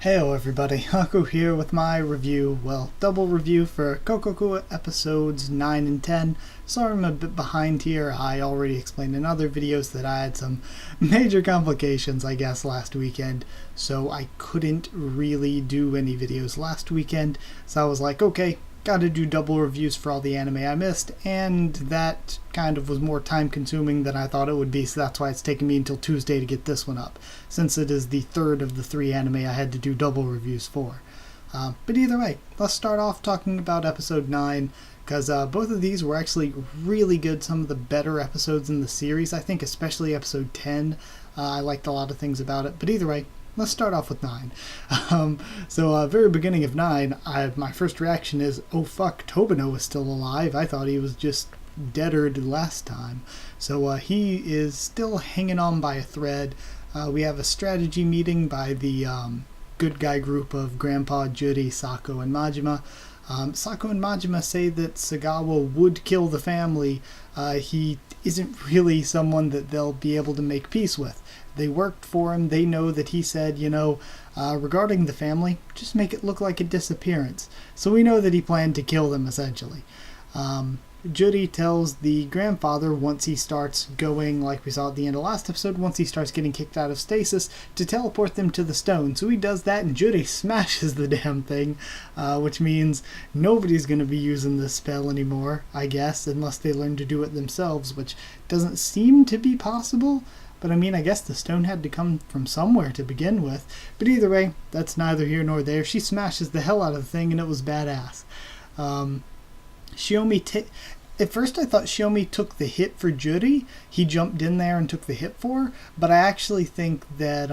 Heyo everybody, Haku here with my review, double review for Kokkoku episodes 9 and 10. Sorry I'm a bit behind here. I already explained in other videos that I had some major complications, I guess, last weekend. So I couldn't really do any videos last weekend. So I was like, okay, gotta do double reviews for all the anime I missed, and that kind of was more time consuming than I thought it would be, so that's why it's taken me until Tuesday to get this one up, since it is the third of the three anime I had to do double reviews for. But either way, let's start off talking about episode 9, because both of these were actually really good, some of the better episodes in the series, I think especially episode 10. I liked a lot of things about it, but either way, let's start off with 9. Very beginning of 9, my first reaction is, oh fuck, Tobino is still alive. I thought he was just deadered last time. So he is still hanging on by a thread. We have a strategy meeting by the good guy group of Grandpa, Juri, Sako, and Majima. Sako and Majima say that Sagawa would kill the family. He isn't really someone that they'll be able to make peace with. They worked for him. They know that he said, regarding the family, just make it look like a disappearance. So we know that he planned to kill them, essentially. Juri tells the grandfather, once he starts going, like we saw at the end of last episode, once he starts getting kicked out of stasis, to teleport them to the stone. So he does that, and Juri smashes the damn thing, which means nobody's going to be using this spell anymore, I guess, unless they learn to do it themselves, which doesn't seem to be possible. But I mean, I guess the stone had to come from somewhere to begin with. But either way, that's neither here nor there. She smashes the hell out of the thing, and it was badass. At first I thought Shiomi took the hit for Juri. He jumped in there and took the hit for her. But I actually think that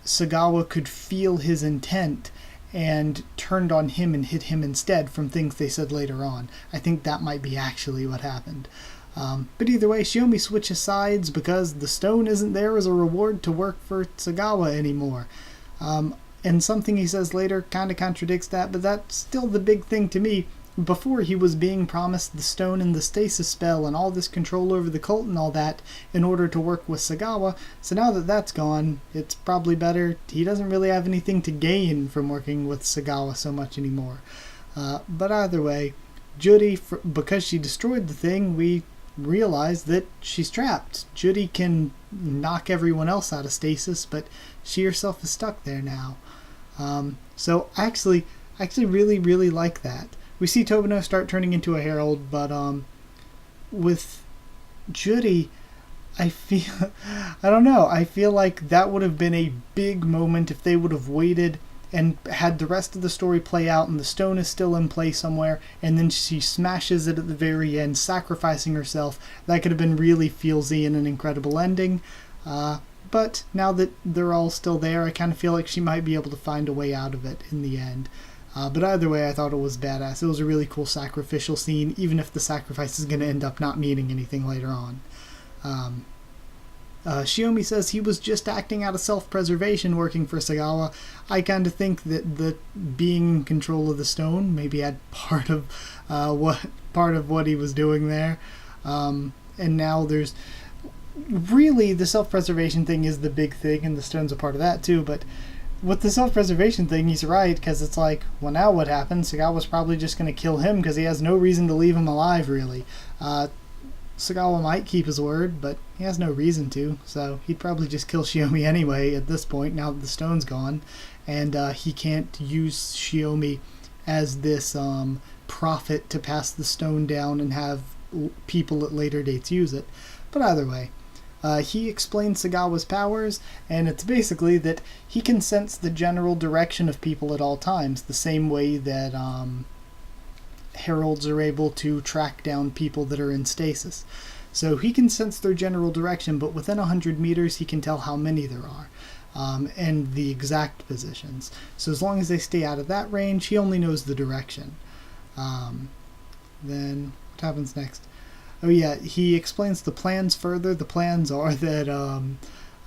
Sagawa could feel his intent and turned on him and hit him instead from things they said later on. I think that might be actually what happened. But either way, Shiomi switches sides because the stone isn't there as a reward to work for Sagawa anymore. And something he says later kind of contradicts that, but that's still the big thing to me. Before, he was being promised the stone and the stasis spell and all this control over the cult and all that in order to work with Sagawa. So now that that's gone, it's probably better. He doesn't really have anything to gain from working with Sagawa so much anymore. But either way, Juri, because she destroyed the thing, we realize that she's trapped. Juri can knock everyone else out of stasis, but she herself is stuck there now. So I actually really, really like that. We see Tobino start turning into a herald, but with Juri, I feel like that would have been a big moment if they would have waited and had the rest of the story play out and the stone is still in play somewhere, and then she smashes it at the very end, sacrificing herself. That could have been really feelsy and an incredible ending. But now that they're all still there, I kind of feel like she might be able to find a way out of it in the end. But either way, I thought it was badass. It was a really cool sacrificial scene, even if the sacrifice is going to end up not meaning anything later on. Shiomi says he was just acting out of self-preservation working for Sagawa. I kind of think that the being in control of the stone maybe had part of what he was doing there. And now there's really the self-preservation thing is the big thing, and the stone's a part of that too, but with the self-preservation thing, he's right, because it's like, well, now what happens? Sagawa's probably just going to kill him because he has no reason to leave him alive, really. Sagawa might keep his word, but he has no reason to, so he'd probably just kill Shiomi anyway at this point, now that the stone's gone, and he can't use Shiomi as this prophet to pass the stone down and have people at later dates use it. But either way, he explains Sagawa's powers, and it's basically that he can sense the general direction of people at all times, the same way that heralds are able to track down people that are in stasis. So he can sense their general direction, but within 100 meters he can tell how many there are, and the exact positions. So as long as they stay out of that range, he only knows the direction. Then what happens next? Oh yeah, he explains the plans further. The plans are that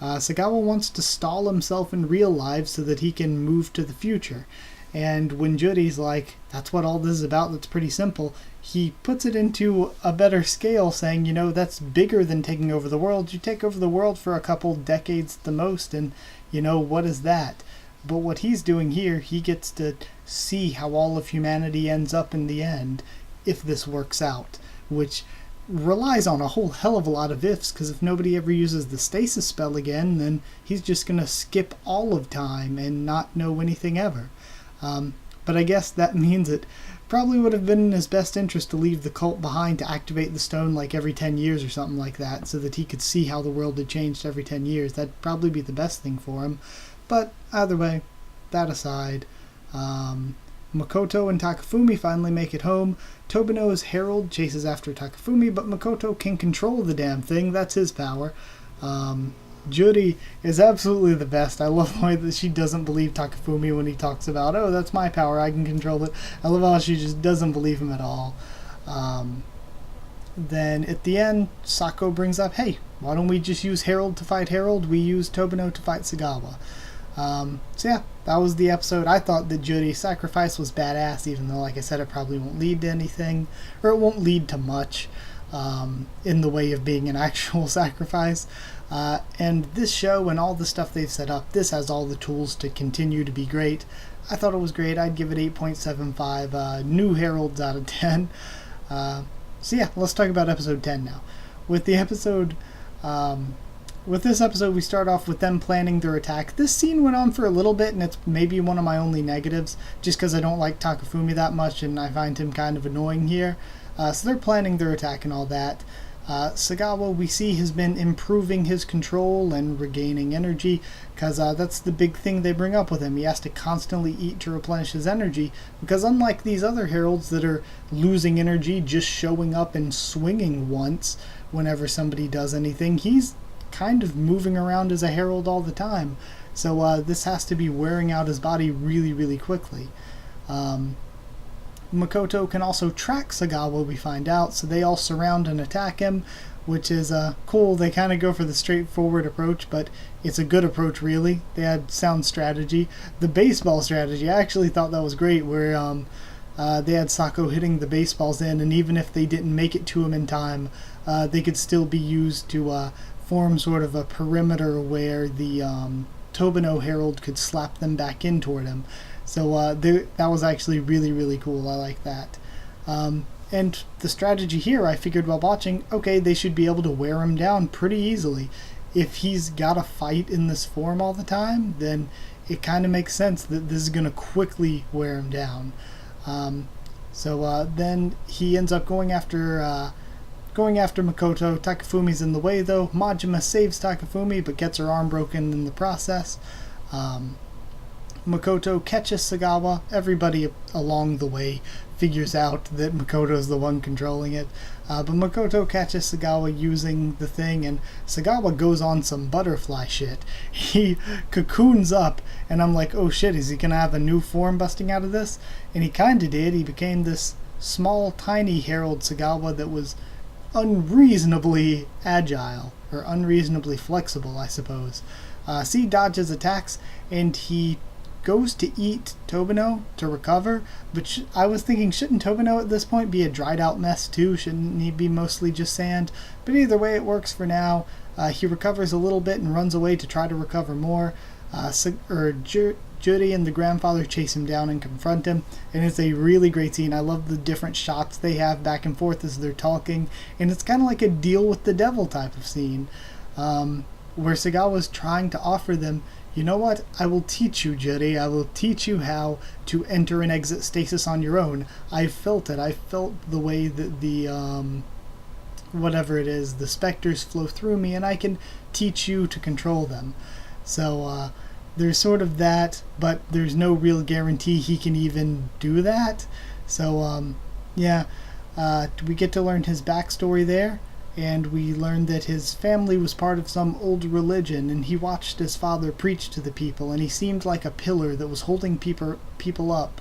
Sagawa wants to stall himself in real life so that he can move to the future. And when Juri's like, that's what all this is about, that's pretty simple, he puts it into a better scale, saying, that's bigger than taking over the world. You take over the world for a couple decades at the most, and, what is that? But what he's doing here, he gets to see how all of humanity ends up in the end if this works out, which relies on a whole hell of a lot of ifs, because if nobody ever uses the stasis spell again, then he's just going to skip all of time and not know anything ever. But I guess that means it probably would have been in his best interest to leave the cult behind to activate the stone like every 10 years or something like that, so that he could see how the world had changed every 10 years. That'd probably be the best thing for him. But either way, that aside, Makoto and Takafumi finally make it home. Tobino's herald chases after Takafumi, but Makoto can control the damn thing. That's his power. Juri is absolutely the best. I love the way that she doesn't believe Takafumi when he talks about, oh, that's my power, I can control it. I love how she just doesn't believe him at all. Then at the end, Sako brings up, hey, why don't we just use Herald to fight Herald? We use Tobino to fight Sagawa. So yeah, that was the episode. I thought that Juri's sacrifice was badass, even though, like I said, it probably won't lead to anything, or it won't lead to much in the way of being an actual sacrifice. And this show and all the stuff they've set up, this has all the tools to continue to be great. I thought it was great. I'd give it 8.75 new Heralds out of 10. So yeah, let's talk about episode 10 now. With the episode... With this episode, we start off with them planning their attack. This scene went on for a little bit, and it's maybe one of my only negatives, just because I don't like Takafumi that much, and I find him kind of annoying here. So they're planning their attack and all that. Sagawa, we see, has been improving his control and regaining energy, because that's the big thing they bring up with him. He has to constantly eat to replenish his energy, because unlike these other heralds that are losing energy just showing up and swinging once whenever somebody does anything, he's kind of moving around as a herald all the time. So this has to be wearing out his body really, really quickly. Makoto can also track Sagawa, we find out, so they all surround and attack him, which is cool. They kind of go for the straightforward approach, but it's a good approach, really. They had sound strategy. The baseball strategy, I actually thought that was great, where they had Sako hitting the baseballs in, and even if they didn't make it to him in time, they could still be used to form sort of a perimeter where the Tobino Herald could slap them back in toward him. So that was actually really, really cool. I like that. And the strategy here, I figured while watching, okay, they should be able to wear him down pretty easily. If he's got to fight in this form all the time, then it kind of makes sense that this is going to quickly wear him down. So then he ends up going after Makoto. Takafumi's in the way, though. Majima saves Takafumi, but gets her arm broken in the process. Makoto catches Sagawa. Everybody along the way figures out that Makoto's the one controlling it. But Makoto catches Sagawa using the thing, and Sagawa goes on some butterfly shit. He cocoons up, and I'm like, oh shit, is he gonna have a new form busting out of this? And he kinda did. He became this small, tiny Herald Sagawa that was unreasonably agile, or unreasonably flexible, I suppose. C dodges attacks, and he goes to eat Tobino to recover, but I was thinking, shouldn't Tobino at this point be a dried out mess too? Shouldn't he be mostly just sand? But either way, it works for now. He recovers a little bit and runs away to try to recover more. Juri and the grandfather chase him down and confront him, and it's a really great scene. I love the different shots they have back and forth as they're talking, and it's kind of like a deal with the devil type of scene, where Sagawa's trying to offer them, you know what, I will teach you, Juri. I will teach you how to enter and exit stasis on your own. I felt it. I felt the way that the, whatever it is, the specters flow through me, and I can teach you to control them. So, there's sort of that, but there's no real guarantee he can even do that. So, yeah, we get to learn his backstory there. And we learned that his family was part of some old religion, and he watched his father preach to the people, and he seemed like a pillar that was holding people up.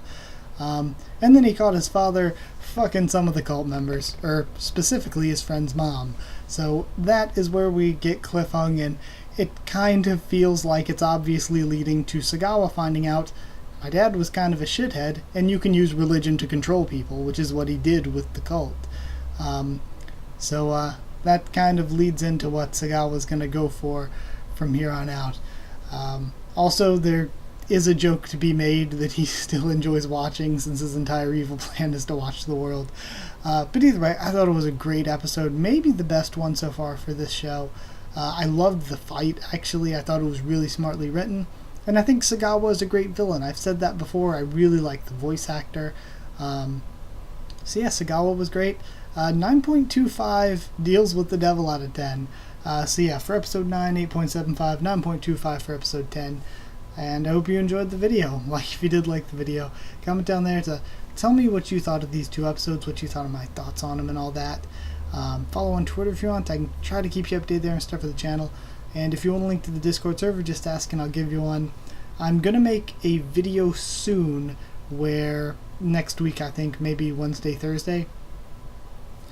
And then he caught his father fucking some of the cult members, or specifically his friend's mom. So that is where we get cliffhung, and it kind of feels like it's obviously leading to Sagawa finding out my dad was kind of a shithead, and you can use religion to control people, which is what he did with the cult. So that kind of leads into what Sagawa's going to go for from here on out. Also, is a joke to be made that he still enjoys watching, since his entire evil plan is to watch the world. But either way, I thought it was a great episode, maybe the best one so far for this show. I loved the fight, actually. I thought it was really smartly written. And I think Sagawa is a great villain. I've said that before. I really like the voice actor. So yeah, Sagawa was great. 9.25 deals with the devil out of 10. So yeah, for episode 9, 8.75, 9.25 for episode 10. And I hope you enjoyed the video. Like, if you did like the video, comment down there to tell me what you thought of these 2 episodes, what you thought of my thoughts on them and all that. Follow on Twitter if you want. I can try to keep you updated there and stuff for the channel. And if you want a link to the Discord server, just ask and I'll give you one. I'm going to make a video soon where next week, I think, maybe Wednesday, Thursday.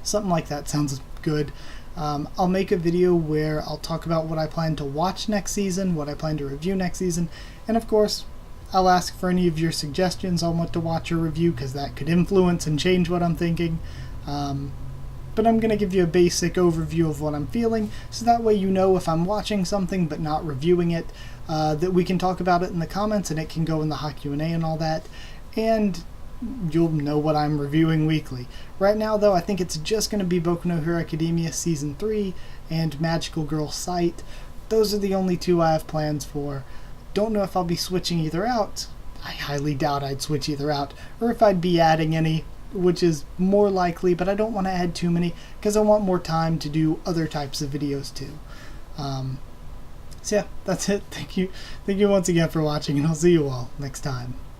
Something like that sounds good. I'll make a video where I'll talk about what I plan to watch next season, what I plan to review next season, and of course, I'll ask for any of your suggestions on what to watch or review, because that could influence and change what I'm thinking. But I'm going to give you a basic overview of what I'm feeling, so that way you know if I'm watching something but not reviewing it, that we can talk about it in the comments and it can go in the Hot Q&A and all that, and you'll know what I'm reviewing weekly. Right now, though, I think it's just going to be Boku no Hero Academia Season 3 and Magical Girl Sight. Those are the only 2 I have plans for. Don't know if I'll be switching either out. I highly doubt I'd switch either out, or if I'd be adding any, which is more likely, but I don't want to add too many because I want more time to do other types of videos too. So yeah, that's it. Thank you once again for watching, and I'll see you all next time.